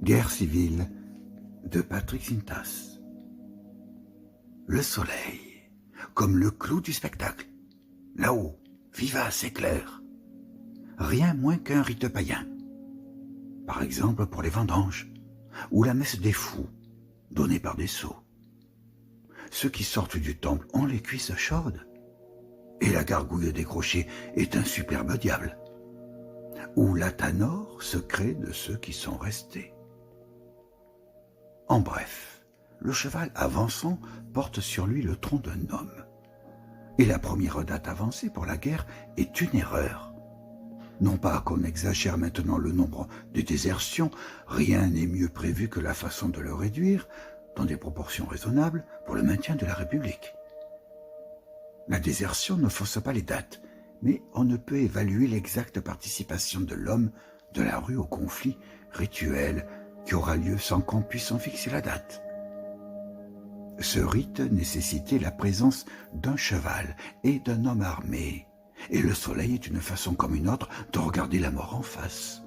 Guerre civile de Patrick Sintas. Le soleil, comme le clou du spectacle, là-haut, vivace et clair. Rien moins qu'un rite païen. Par exemple pour les vendanges, ou la messe des fous, donnée par des sots. Ceux qui sortent du temple ont les cuisses chaudes, et la gargouille décrochée est un superbe diable. Ou l'Athanor, secret de ceux qui sont restés. En bref, le cheval avançant porte sur lui le tronc d'un homme. Et la première date avancée pour la guerre est une erreur. Non pas qu'on exagère maintenant le nombre de désertions, rien n'est mieux prévu que la façon de le réduire, dans des proportions raisonnables, pour le maintien de la République. La désertion ne fausse pas les dates, mais on ne peut évaluer l'exacte participation de l'homme de la rue au conflit rituel qui aura lieu sans qu'on puisse en fixer la date. Ce rite nécessitait la présence d'un cheval et d'un homme armé, et le soleil est une façon comme une autre de regarder la mort en face.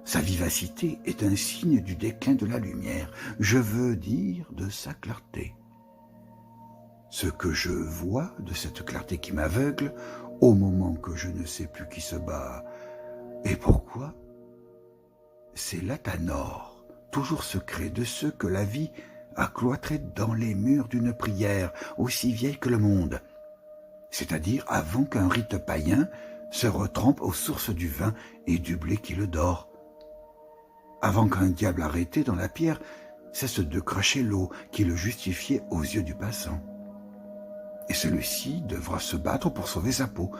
Sa vivacité est un signe du déclin de la lumière, je veux dire de sa clarté. Ce que je vois de cette clarté qui m'aveugle, au moment que je ne sais plus qui se bat et pourquoi, c'est l'Athanor, toujours secret de ceux que la vie a cloîtrés dans les murs d'une prière aussi vieille que le monde, c'est-à-dire avant qu'un rite païen se retrempe aux sources du vin et du blé qui le dore, avant qu'un diable arrêté dans la pierre cesse de cracher l'eau qui le justifiait aux yeux du passant. Et celui-ci devra se battre pour sauver sa peau,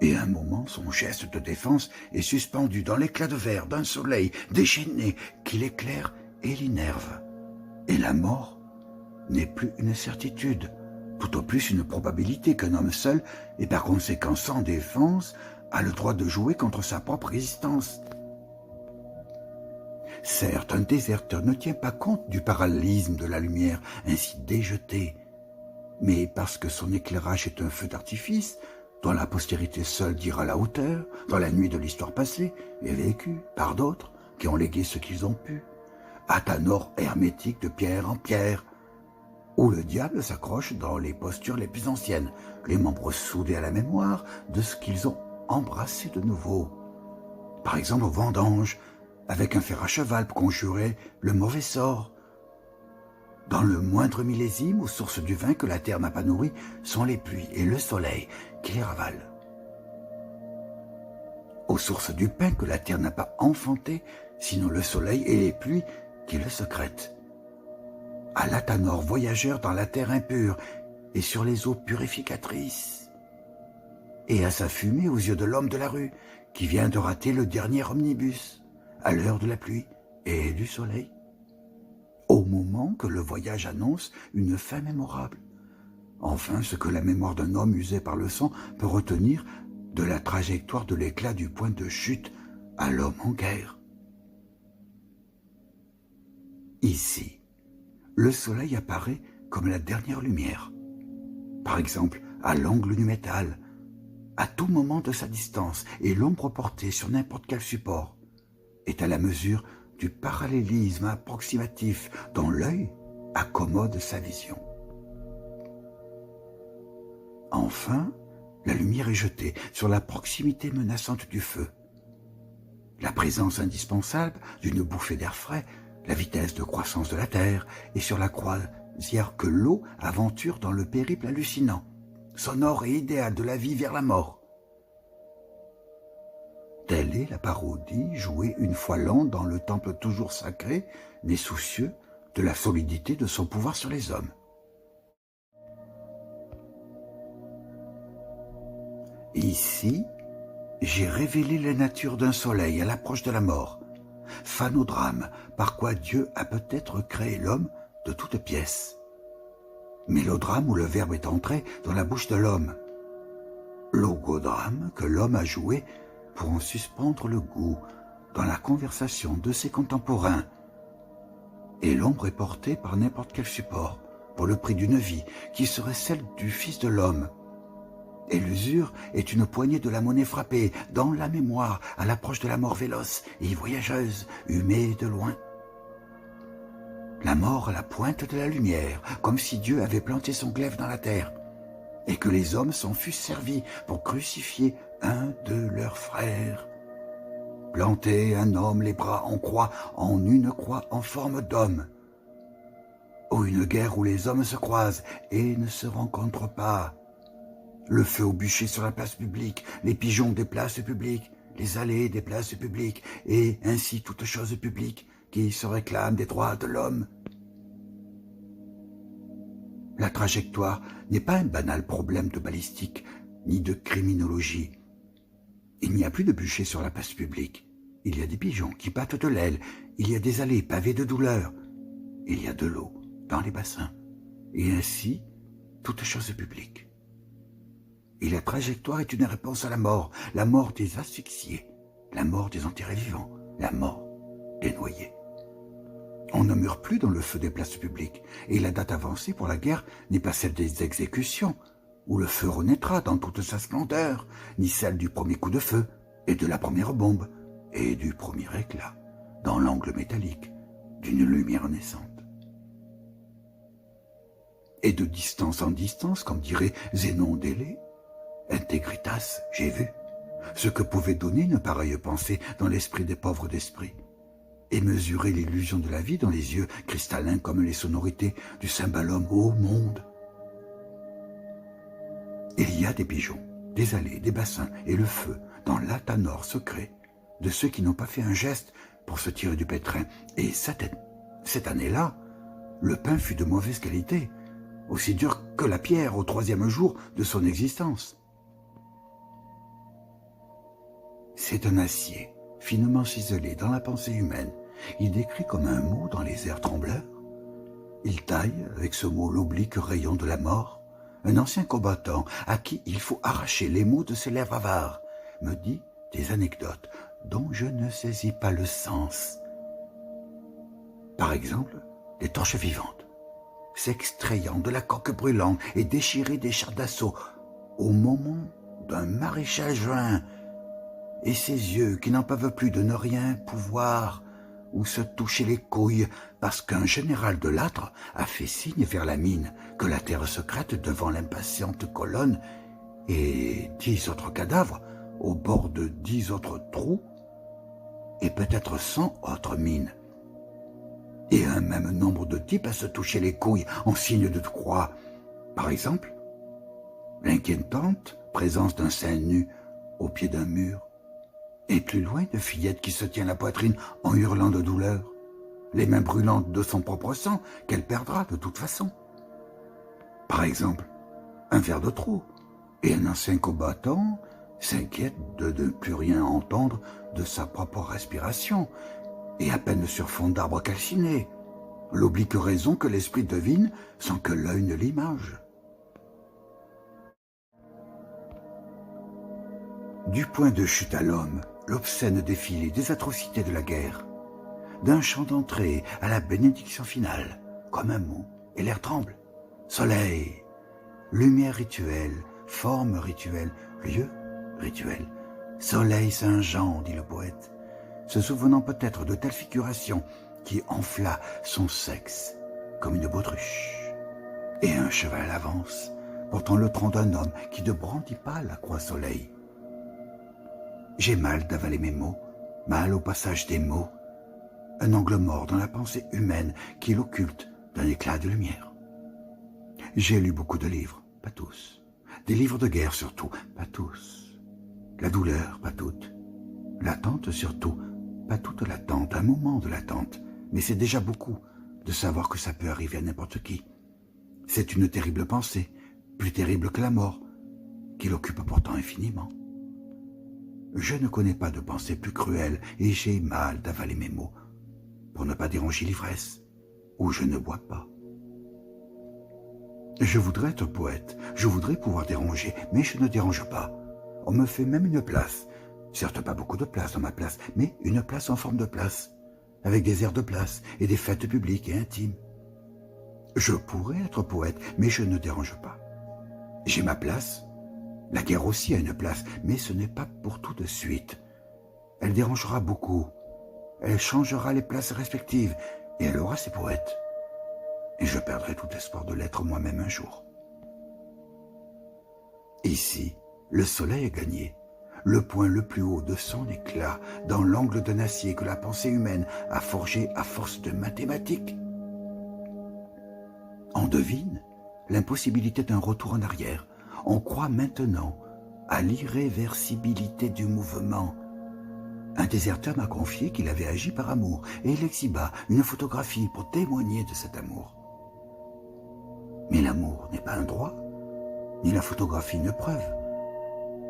et à un moment son geste de défense est suspendu dans l'éclat de verre d'un soleil déchaîné qui l'éclaire et l'innerve. Et la mort n'est plus une certitude, tout au plus une probabilité qu'un homme seul, et par conséquent sans défense, a le droit de jouer contre sa propre existence. Certes, un déserteur ne tient pas compte du parallélisme de la lumière ainsi déjetée, mais parce que son éclairage est un feu d'artifice, dont la postérité seule dira la hauteur, dans la nuit de l'histoire passée et vécue par d'autres qui ont légué ce qu'ils ont pu, Athanor hermétique de pierre en pierre, où le diable s'accroche dans les postures les plus anciennes, les membres soudés à la mémoire de ce qu'ils ont embrassé de nouveau. Par exemple aux vendanges, avec un fer à cheval pour conjurer le mauvais sort. Dans le moindre millésime, aux sources du vin que la terre n'a pas nourri, sont les pluies et le soleil qui les ravale. Aux sources du pain que la terre n'a pas enfanté, sinon le soleil et les pluies qui le secrètent. À l'Athanor voyageur dans la terre impure et sur les eaux purificatrices. Et à sa fumée aux yeux de l'homme de la rue qui vient de rater le dernier omnibus à l'heure de la pluie et du soleil. Au moment que le voyage annonce une fin mémorable. Enfin, ce que la mémoire d'un homme usé par le sang peut retenir de la trajectoire de l'éclat du point de chute à l'homme en guerre. Ici, le soleil apparaît comme la dernière lumière. Par exemple, à l'angle du métal, à tout moment de sa distance, et l'ombre portée sur n'importe quel support est à la mesure du parallélisme approximatif dont l'œil accommode sa vision. Enfin, la lumière est jetée sur la proximité menaçante du feu, la présence indispensable d'une bouffée d'air frais, la vitesse de croissance de la Terre, et sur la croisière que l'eau aventure dans le périple hallucinant, sonore et idéal de la vie vers la mort. Telle est la parodie jouée une fois l'an dans le temple toujours sacré, mais soucieux de la solidité de son pouvoir sur les hommes. Ici, j'ai révélé la nature d'un soleil à l'approche de la mort, phanodrame par quoi Dieu a peut-être créé l'homme de toutes pièces. Mélodrame où le verbe est entré dans la bouche de l'homme. Logodrame que l'homme a joué pour en suspendre le goût dans la conversation de ses contemporains. Et l'ombre est portée par n'importe quel support, pour le prix d'une vie qui serait celle du Fils de l'homme. Et l'usure est une poignée de la monnaie frappée dans la mémoire à l'approche de la mort véloce et voyageuse, humée de loin. la mort à la pointe de la lumière, comme si Dieu avait planté son glaive dans la terre, et que les hommes s'en fussent servis pour crucifier un de leurs frères. Planter un homme les bras en croix, en une croix en forme d'homme. Oh, une guerre où les hommes se croisent et ne se rencontrent pas. Le feu au bûcher sur la place publique, les pigeons des places publiques, les allées des places publiques, et ainsi toute chose publique qui se réclame des droits de l'homme. La trajectoire n'est pas un banal problème de balistique, ni de criminologie. Il n'y a plus de bûcher sur la place publique. Il y a des pigeons qui battent de l'aile, il y a des allées pavées de douleur, il y a de l'eau dans les bassins, et ainsi toute chose publique. Et la trajectoire est une réponse à la mort des asphyxiés, la mort des enterrés vivants, la mort des noyés. On ne meurt plus dans le feu des places publiques, et la date avancée pour la guerre n'est pas celle des exécutions, où le feu renaîtra dans toute sa splendeur, ni celle du premier coup de feu, et de la première bombe, et du premier éclat, dans l'angle métallique d'une lumière naissante. Et de distance en distance, comme dirait Zénon d'Élée, Integritas, j'ai vu ce que pouvait donner une pareille pensée dans l'esprit des pauvres d'esprit, et mesurer l'illusion de la vie dans les yeux cristallins comme les sonorités du cymbalum au monde. Il y a des pigeons, des allées, des bassins et le feu dans l'athanor secret de ceux qui n'ont pas fait un geste pour se tirer du pétrin. Et cette année-là, le pain fut de mauvaise qualité, aussi dur que la pierre au 3e jour de son existence. C'est un acier, finement ciselé dans la pensée humaine. Il décrit comme un mot dans les airs trembleurs. Il taille avec ce mot l'oblique rayon de la mort. Un ancien combattant à qui il faut arracher les mots de ses lèvres avares me dit des anecdotes dont je ne saisis pas le sens. Par exemple, des torches vivantes, s'extrayant de la coque brûlante et déchirées des chars d'assaut au moment d'un maréchal juin, et ses yeux qui n'en peuvent plus de ne rien pouvoir ou se toucher les couilles parce qu'un général de l'âtre a fait signe vers la mine que la terre secrète devant l'impatiente colonne et 10 autres cadavres au bord de 10 autres trous et peut-être 100 autres mines. Et un même nombre de types à se toucher les couilles en signe de croix. Par exemple, l'inquiétante présence d'un sein nu au pied d'un mur, et plus loin de fillette qui se tient la poitrine en hurlant de douleur, les mains brûlantes de son propre sang qu'elle perdra de toute façon. Par exemple, un verre de trop, et un ancien combattant s'inquiète de ne plus rien entendre de sa propre respiration, et à peine sur fond d'arbre calciné, l'oblique raison que l'esprit devine sans que l'œil ne l'image. Du point de chute à l'homme, l'obscène défilé des atrocités de la guerre, d'un chant d'entrée à la bénédiction finale, comme un mot, et l'air tremble. Soleil, lumière rituelle, forme rituelle, lieu rituel. Soleil Saint-Jean, dit le poète, se souvenant peut-être de telle figuration qui enfla son sexe comme une baudruche. Et un cheval avance, portant le tronc d'un homme qui ne brandit pas la croix soleil. J'ai mal d'avaler mes mots, mal au passage des mots, un angle mort dans la pensée humaine qui l'occulte d'un éclat de lumière. J'ai lu beaucoup de livres, pas tous. Des livres de guerre surtout, pas tous. La douleur, pas toute. L'attente surtout, pas toute l'attente, un moment de l'attente. Mais c'est déjà beaucoup de savoir que ça peut arriver à n'importe qui. C'est une terrible pensée, plus terrible que la mort, qui l'occupe pourtant infiniment. Je ne connais pas de pensée plus cruelle et j'ai mal d'avaler mes mots pour ne pas déranger l'ivresse, où je ne bois pas. Je voudrais être poète, je voudrais pouvoir déranger, mais je ne dérange pas. On me fait même une place, certes pas beaucoup de place dans ma place, mais une place en forme de place, avec des airs de place et des fêtes publiques et intimes. Je pourrais être poète, mais je ne dérange pas. J'ai ma place. La guerre aussi a une place, mais ce n'est pas pour tout de suite. Elle dérangera beaucoup. Elle changera les places respectives, et elle aura ses poètes, et je perdrai tout espoir de l'être moi-même un jour. Ici, le soleil a gagné, le point le plus haut de son éclat, dans l'angle d'un acier que la pensée humaine a forgé à force de mathématiques. On devine l'impossibilité d'un retour en arrière. On croit maintenant à l'irréversibilité du mouvement. Un déserteur m'a confié qu'il avait agi par amour et il exhiba une photographie pour témoigner de cet amour. Mais l'amour n'est pas un droit, ni la photographie une preuve.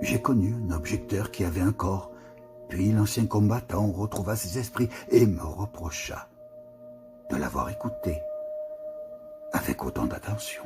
J'ai connu un objecteur qui avait un corps, puis l'ancien combattant retrouva ses esprits et me reprocha de l'avoir écouté avec autant d'attention.